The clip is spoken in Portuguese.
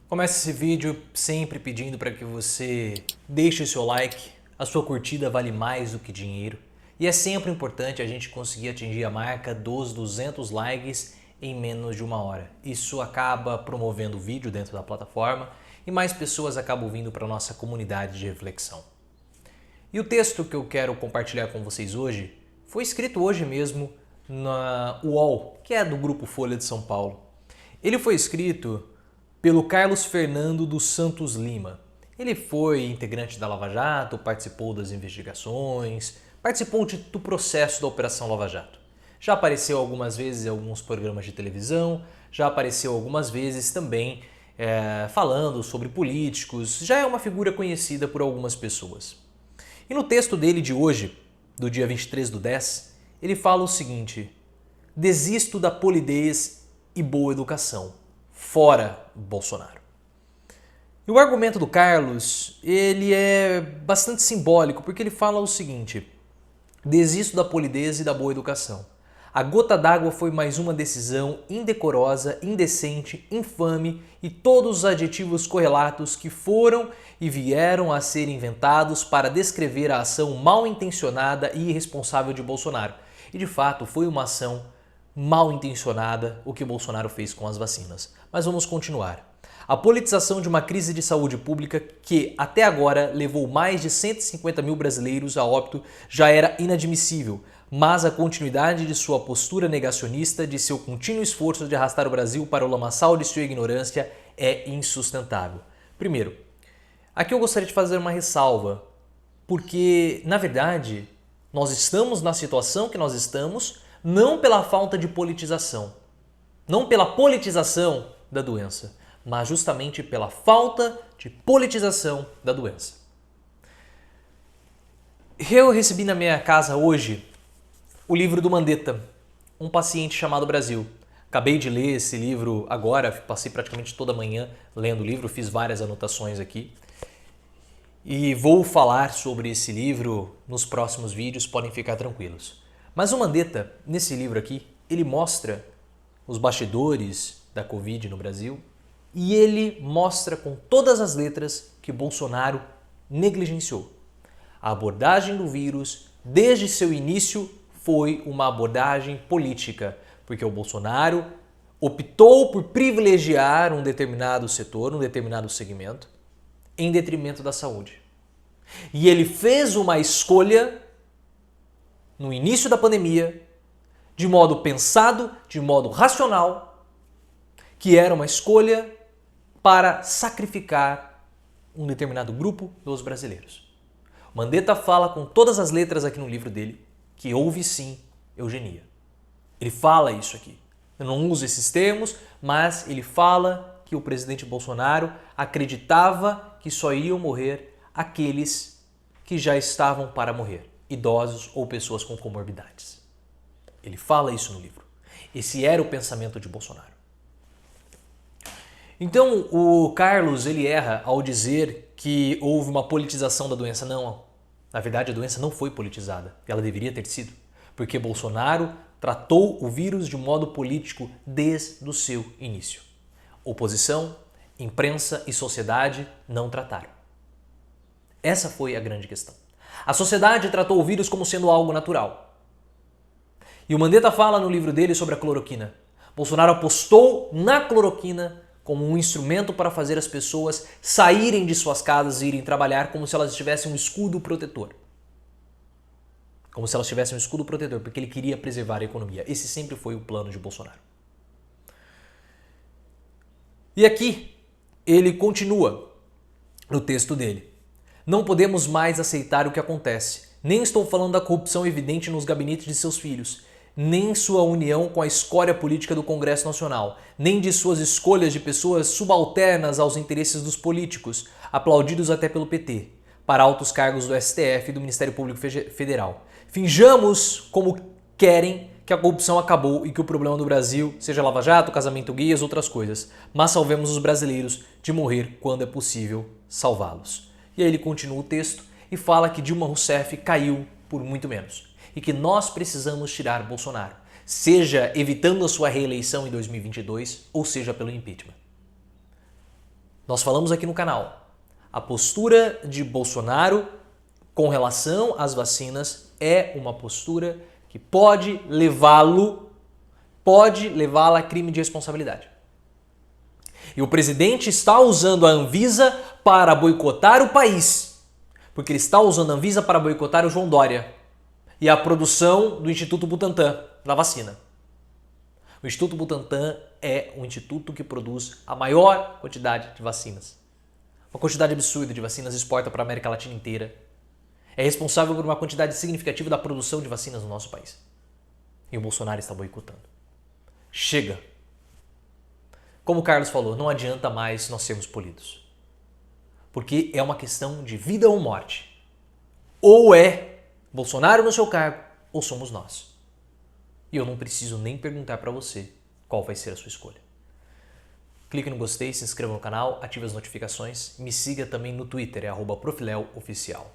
Começo esse vídeo sempre pedindo para que você deixe o seu like, a sua curtida vale mais do que dinheiro e é sempre importante a gente conseguir atingir a marca dos 200 likes em menos de uma hora. Isso acaba promovendo o vídeo dentro da plataforma e mais pessoas acabam vindo para a nossa comunidade de reflexão. E o texto que eu quero compartilhar com vocês hoje foi escrito hoje mesmo na UOL, que é do Grupo Folha de São Paulo. Ele foi escrito pelo Carlos Fernando dos Santos Lima. Ele foi integrante da Lava Jato, participou das investigações, participou do processo da Operação Lava Jato. Já apareceu algumas vezes em alguns programas de televisão, já apareceu algumas vezes também falando sobre políticos, já é uma figura conhecida por algumas pessoas. E no texto dele de hoje, do dia 23/10, ele fala o seguinte: desisto da polidez e boa educação. Fora Bolsonaro. E o argumento do Carlos, ele é bastante simbólico, porque ele fala o seguinte: desisto da polidez e da boa educação. A gota d'água foi mais uma decisão indecorosa, indecente, infame e todos os adjetivos correlatos que foram e vieram a ser inventados para descrever a ação mal intencionada e irresponsável de Bolsonaro. E de fato foi uma ação mal intencionada o que Bolsonaro fez com as vacinas. Mas vamos continuar. A politização de uma crise de saúde pública que até agora levou mais de 150 mil brasileiros a óbito já era inadmissível, mas a continuidade de sua postura negacionista, de seu contínuo esforço de arrastar o Brasil para o lamaçal de sua ignorância é insustentável. Primeiro, aqui eu gostaria de fazer uma ressalva, porque na verdade nós estamos na situação que nós estamos não pela falta de politização, não pela politização da doença, mas justamente pela falta de politização da doença. Eu recebi na minha casa hoje o livro do Mandetta, Um Paciente Chamado Brasil. Acabei de ler esse livro agora, passei praticamente toda manhã lendo o livro, fiz várias anotações aqui. E vou falar sobre esse livro nos próximos vídeos, podem ficar tranquilos. Mas o Mandetta, nesse livro aqui, ele mostra os bastidores da Covid no Brasil e ele mostra com todas as letras que Bolsonaro negligenciou. A abordagem do vírus, desde seu início, foi uma abordagem política, porque o Bolsonaro optou por privilegiar um determinado setor, um determinado segmento, em detrimento da saúde. E ele fez uma escolha no início da pandemia, de modo pensado, de modo racional, que era uma escolha para sacrificar um determinado grupo dos brasileiros. Mandetta fala com todas as letras aqui no livro dele que houve sim eugenia. Ele fala isso aqui. Eu não uso esses termos, mas ele fala que o presidente Bolsonaro acreditava que só iriam morrer aqueles que já estavam para morrer, idosos ou pessoas com comorbidades. Ele fala isso no livro. Esse era o pensamento de Bolsonaro. Então o Carlos ele erra ao dizer que houve uma politização da doença. Não, na verdade a doença não foi politizada. Ela deveria ter sido, porque Bolsonaro tratou o vírus de modo político desde o seu início. Oposição, imprensa e sociedade não trataram. Essa foi a grande questão. A sociedade tratou o vírus como sendo algo natural. E o Mandetta fala no livro dele sobre a cloroquina. Bolsonaro apostou na cloroquina como um instrumento para fazer as pessoas saírem de suas casas e irem trabalhar como se elas tivessem um escudo protetor. Como se elas tivessem um escudo protetor, porque ele queria preservar a economia. Esse sempre foi o plano de Bolsonaro. E aqui ele continua no texto dele. Não podemos mais aceitar o que acontece. Nem estou falando da corrupção evidente nos gabinetes de seus filhos, nem sua união com a escória política do Congresso Nacional, nem de suas escolhas de pessoas subalternas aos interesses dos políticos, aplaudidos até pelo PT, para altos cargos do STF e do Ministério Público Federal. Finjamos como querem que a corrupção acabou e que o problema do Brasil seja Lava Jato, casamento gay e outras coisas, mas salvemos os brasileiros de morrer quando é possível salvá-los. E aí ele continua o texto e fala que Dilma Rousseff caiu por muito menos e que nós precisamos tirar Bolsonaro, seja evitando a sua reeleição em 2022 ou seja pelo impeachment. Nós falamos aqui no canal, a postura de Bolsonaro com relação às vacinas é uma postura que pode levá-la a crime de responsabilidade. E o presidente está usando a Anvisa para boicotar o país, porque ele está usando a Anvisa para boicotar o João Dória e a produção do Instituto Butantan da vacina. O Instituto Butantan é um instituto que produz a maior quantidade de vacinas. Uma quantidade absurda de vacinas exporta para a América Latina inteira. É responsável por uma quantidade significativa da produção de vacinas no nosso país. E o Bolsonaro está boicotando. Chega! Como o Carlos falou, não adianta mais nós sermos polidos. Porque é uma questão de vida ou morte. Ou é Bolsonaro no seu cargo, ou somos nós. E eu não preciso nem perguntar para você qual vai ser a sua escolha. Clique no gostei, se inscreva no canal, ative as notificações e me siga também no Twitter, @profileoficial.